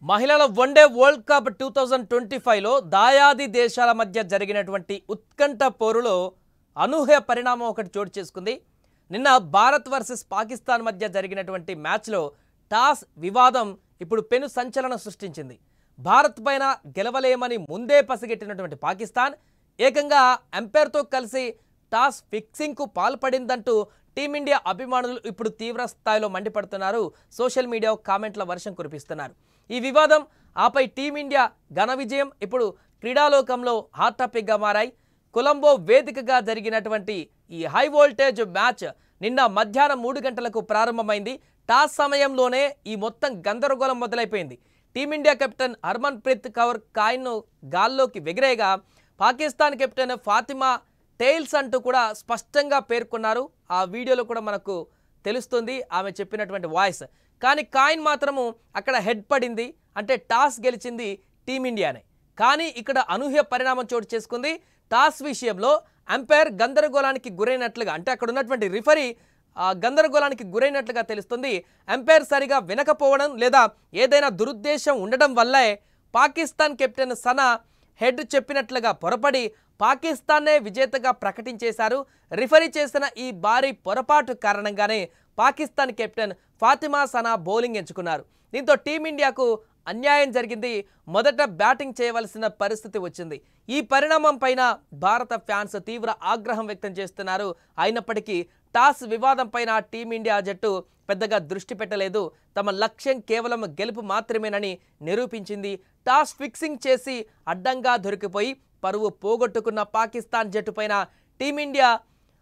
మహిళల one day world cup 2025లో దాయాది దేశాల మధ్య జరిగినటువంటి ఉత్కంఠ పోరులో అనూహ్య పరిణామం ఒకటి చోటు చేసుకుంది. నిన్న భారత్ వర్సెస్ పాకిస్తాన్ మధ్య జరిగినటువంటి మ్యాచ్లో టాస్ వివాదం ఇప్పుడు పెను సంచలనం సృష్టించింది. భారత్ పైన గెలవలేమని ముందే పసిగట్టినటువంటి పాకిస్తాన్ ఏకంగా ఎంపైర్తో కలిసి టాస్ ఫిక్సింగ్కు పాల్పడిందంటూ టీమిండియా అభిమానులు ఇప్పుడు తీవ్ర స్థాయిలో మండిపడుతున్నారు. సోషల్ మీడియా కామెంట్ల వర్షం కురిపిస్తున్నారు. ఈ వివాదం ఆపై టీమిండియా ఘన విజయం ఇప్పుడు క్రీడాలోకంలో హాట్ టాపిక్గా మారాయి. కొలంబో వేదికగా జరిగినటువంటి ఈ హై వోల్టేజ్ మ్యాచ్ నిన్న మధ్యాహ్నం 3 గంటలకు ప్రారంభమైంది. టాస్ సమయంలోనే ఈ మొత్తం గందరగోళం మొదలైపోయింది. టీమిండియా కెప్టెన్ హర్మన్ ప్రీత్ కౌర్ కాయిన్ను గాల్లోకి ఎగిరేగా పాకిస్తాన్ కెప్టెన్ ఫాతిమా టెయిల్స్ అంటూ కూడా స్పష్టంగా పేర్కొన్నారు. ఆ వీడియోలో కూడా మనకు తెలుస్తుంది ఆమె చెప్పినటువంటి వాయిస్. కానీ కాయిన్ మాత్రము అక్కడ హెడ్ పడింది, అంటే టాస్ గెలిచింది టీమిండియానే. కానీ ఇక్కడ అనూహ్య పరిణామం చోటు చేసుకుంది. టాస్ విషయంలో అంపైర్ గందరగోళానికి గురైనట్లుగా, అంటే అక్కడ ఉన్నటువంటి రిఫరీ గందరగోళానికి గురైనట్లుగా తెలుస్తుంది. అంపైర్ సరిగా వినకపోవడం లేదా ఏదైనా దురుద్దేశం ఉండడం వల్లే పాకిస్తాన్ కెప్టెన్ సనా హెడ్ చెప్పినట్లుగా పొరపడి పాకిస్తాన్నే విజేతగా ప్రకటించేశారు. రిఫరీ చేసిన ఈ భారీ పొరపాటు కారణంగానే పాకిస్తాన్ కెప్టెన్ ఫాతిమా సనా బౌలింగ్ ఎంచుకున్నారు. దీంతో టీమిండియాకు అన్యాయం జరిగింది. మొదట బ్యాటింగ్ చేయవలసిన పరిస్థితి వచ్చింది. ఈ పరిణామం పైన భారత ఫ్యాన్స్ తీవ్ర ఆగ్రహం వ్యక్తం చేస్తున్నారు. అయినప్పటికీ టాస్ వివాదం పైన టీమిండియా జట్టు పెద్దగా దృష్టి పెట్టలేదు. తమ లక్ష్యం కేవలం గెలుపు మాత్రమేనని నిరూపించింది. టాస్ ఫిక్సింగ్ చేసి అడ్డంగా దొరికిపోయి పరువు పోగొట్టుకున్న పాకిస్తాన్ జట్టుపైన టీమిండియా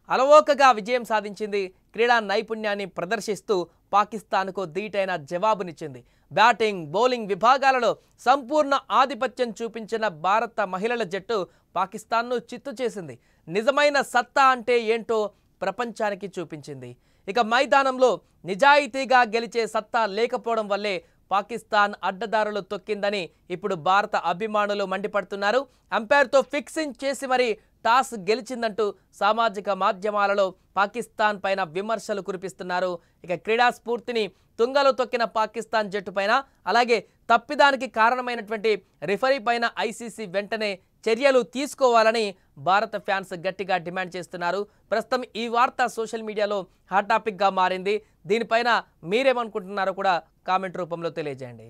అలవోకగా విజయం సాధించింది. క్రీడా నైపుణ్యాన్ని ప్రదర్శిస్తూ పాకిస్తాన్కు ధీటైన జవాబునిచ్చింది. బ్యాటింగ్, బౌలింగ్ విభాగాలలో సంపూర్ణ ఆధిపత్యం చూపించిన భారత మహిళల జట్టు పాకిస్తాన్ను చిత్తు చేసింది. నిజమైన సత్తా అంటే ఏంటో ప్రపంచానికి చూపించింది. ఇక మైదానంలో నిజాయితీగా గెలిచే సత్తా లేకపోవడం వల్లే పాకిస్తాన్ అడ్డదారులు తొక్కిందని ఇప్పుడు భారత అభిమానులు మండిపడుతున్నారు. అంపైర్తో ఫిక్సింగ్ చేసి మరి టాస్ గెలిచిందంటూ సామాజిక మాధ్యమాలలో పాకిస్తాన్ పైన విమర్శలు కురిపిస్తున్నారు. ఇక క్రీడా స్ఫూర్తిని తుంగలో తొక్కిన పాకిస్తాన్ జట్టు పైన, అలాగే తప్పిదానికి కారణమైనటువంటి రిఫరీ పైన ఐసీసీ వెంటనే చర్యలు తీసుకోవాలని భారత ఫ్యాన్స్ గట్టిగా డిమాండ్ చేస్తున్నారు. ప్రస్తుతం ఈ వార్త సోషల్ మీడియాలో హాట్ టాపిక్గా మారింది. దీనిపైన మీరేమనుకుంటున్నారో కూడా కామెంట్ రూపంలో తెలియజేయండి.